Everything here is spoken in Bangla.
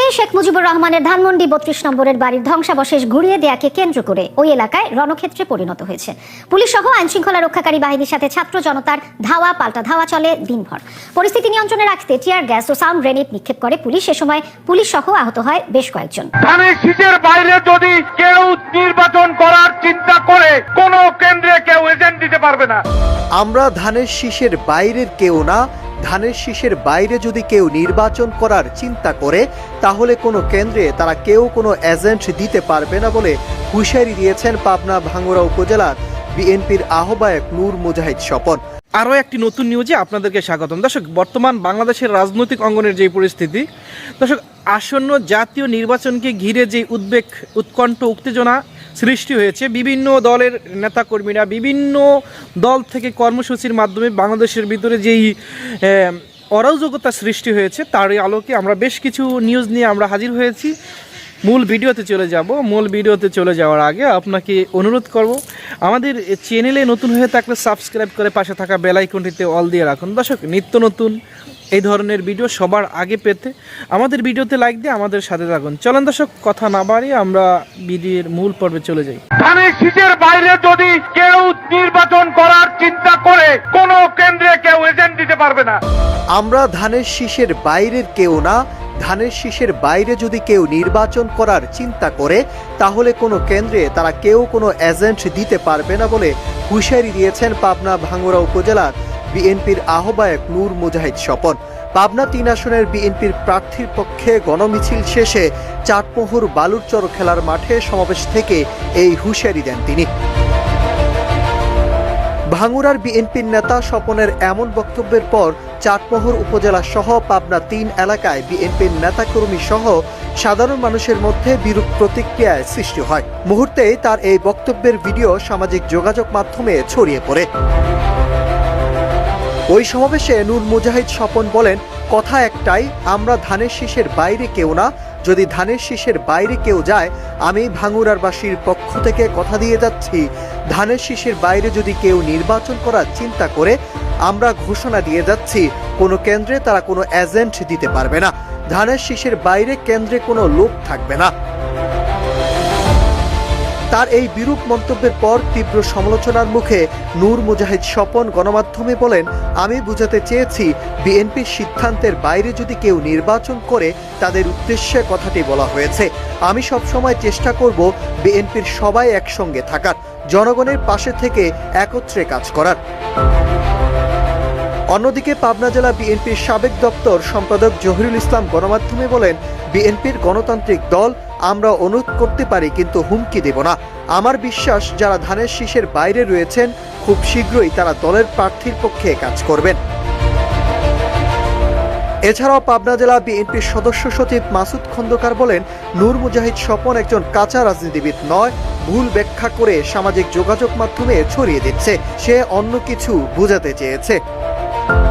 রাজধানী শেখ মুজিবুর রহমানের ধানমন্ডি ৩২ নম্বরের বাড়ির ধ্বংসাবশেষ ঘুরিয়ে দেয়াকে কেন্দ্র করে ওই এলাকায় রণক্ষেত্রে পরিণত হয়েছে। পুলিশ সহ আইনশৃঙ্খলা রক্ষাকারী বাহিনীর সাথে ছাত্র জনতার ধাওয়া পাল্টা ধাওয়া চলে দিনভর। পরিস্থিতি নিয়ন্ত্রণে রাখতে টিয়ার গ্যাস ও সাউন্ড গ্রেনেড নিক্ষেপ করে পুলিশ। এ সময় পুলিশ সহ আহত হয় বেশ কয়েকজন। ধানের শীষের বাইরে যদি কেউ নির্বাচন করার চিন্তা করে কোনো কেন্দ্রে কেউ এজেন্ট দিতে পারবে না। আমরা ধানের শীষের বাইরের কেউ না, ধানের শীষের বাইরে যদি কেউ নির্বাচন করার চিন্তা করে তাহলে কোনো কেন্দ্রে তারা কেউ কোনো এজেন্ট দিতে পারবে না বলে হুঁশিয়ারি দিয়েছেন পাবনা ভাঙ্গুড়া উপজেলার বিএনপির আহ্বায়ক নূর মুজাহিদ স্বপন। আরও একটি নতুন নিউজে আপনাদেরকে স্বাগতম। দর্শক, বর্তমান বাংলাদেশের রাজনৈতিক অঙ্গনের যে পরিস্থিতি, দর্শক, আসন্ন জাতীয় নির্বাচনকে ঘিরে যে উদ্বেগ, উৎকণ্ঠ, উত্তেজনা সৃষ্টি হয়েছে, বিভিন্ন দলের নেতাকর্মীরা বিভিন্ন দল থেকে কর্মসূচির মাধ্যমে বাংলাদেশের ভিতরে যেই অরাজকতা সৃষ্টি হয়েছে তারই আলোকে আমরা বেশ কিছু নিউজ নিয়ে আমরা হাজির হয়েছি। মূল ভিডিওতে চলে যাওয়ার আগে আপনাকে অনুরোধ করব, আমাদের চ্যানেলে নতুন হয়ে থাকলে সাবস্ক্রাইব করে পাশে থাকা বেল আইকনটিতে অল দিয়ে রাখুন। দর্শক, নিত্য নতুন এই ধরনের ভিডিও সবার আগে পেতে আমাদের ভিডিওতে লাইক দিয়ে আমাদের সাথে থাকুন। চলেন দর্শক, কথা না বাড়িয়ে আমরা ভিডিওর মূল পর্বে চলে যাই। ধানের শীষের বাইরে যদি কেউ নির্বাচন করার চিন্তা করে কোনো কেন্দ্রে কেউ এজেন্ট দিতে পারবে না। আমরা ধানের শীষের বাইরের কেউ না, ধানের শীষের বাইরে যদি কেউ নির্বাচন করার চিন্তা করে তাহলে কোনো কেন্দ্রে তারা কেউ কোনো এজেন্ট দিতে পারবে না বলে হুঁশিয়ারি দিয়েছেন পাবনা ভাঙ্গুড়া উপজেলার বিএনপির আহ্বায়ক নূর মুজাহিদ স্বপন। পাবনা ৩ আসনের বিএনপির প্রার্থীর পক্ষে গণমিছিল শেষে চাটমোহর বালুরচর খেলার মাঠে সমাবেশ থেকে এই হুঁশিয়ারি দেন তিনি। ভাঙ্গুড়ার বিএনপির নেতা স্বপনের এমন বক্তব্যের পর চাটমোহর উপজেলা সহ পাবনা ৩ এলাকায় বিএনপির নেতাকর্মী সহ সাধারণ মানুষের মধ্যে বিরূপ প্রতিক্রিয়ায় সৃষ্টি হয়। মুহূর্তেই তার এই বক্তব্যের ভিডিও সামাজিক যোগাযোগ মাধ্যমে ছড়িয়ে পড়ে। ওই সমাবেশে নূর মুজাহিদ স্বপন বলেন, কথা একটাই, আমরা ধানের শীষের বাইরে কেউ না, যদি ধানের শীষের বাইরে কেউ যায় আমি ভাঙ্গুড়ারবাসীর পক্ষ থেকে কথা দিয়ে যাচ্ছি, ধানের শীষের বাইরে যদি কেউ নির্বাচন করার চিন্তা করে আমরা ঘোষণা দিয়ে যাচ্ছি কোনো কেন্দ্রে তারা কোনো এজেন্ট দিতে পারবে না। ধানের শীষের বাইরে কেন্দ্রে কোনো লোক থাকবে না। তার এই বিরূপ মন্তব্যের পর তীব্র সমালোচনার মুখে নূর মুজাহিদ স্বপন গণমাধ্যমে বলেন, আমি বুঝাতে চেয়েছি বিএনপির সিদ্ধান্তের বাইরে যদি কেউ নির্বাচন করে তাদের উদ্দেশ্যে কথাটি বলা হয়েছে। আমি সবসময় চেষ্টা করব বিএনপির সবাই একসঙ্গে থাকার, জনগণের পাশে থেকে একত্রে কাজ করার। অন্যদিকে পাবনা জেলা বিএনপির সাবেক দপ্তর সম্পাদক জহিরুল ইসলাম গণমাধ্যমে বলেন, বিএনপির গণতান্ত্রিক দল, আমরা অনুরোধ করতে পারি কিন্তু হুমকি দেব না। আমার বিশ্বাস যারা ধানের শীষের বাইরে রয়েছেন খুব শীঘ্রই তারা দলের প্রার্থীর পক্ষে কাজ করবেন। এছাড়াও পাবনা জেলা বিএনপির সদস্য সচিব মাসুদ খন্দকার বলেন, নূর মুজাহিদ স্বপন একজন কাঁচা রাজনীতিবিদ নয়, ভুল ব্যাখ্যা করে সামাজিক যোগাযোগ মাধ্যমে ছড়িয়ে দিচ্ছে, সে অন্য কিছু বোঝাতে চেয়েছে।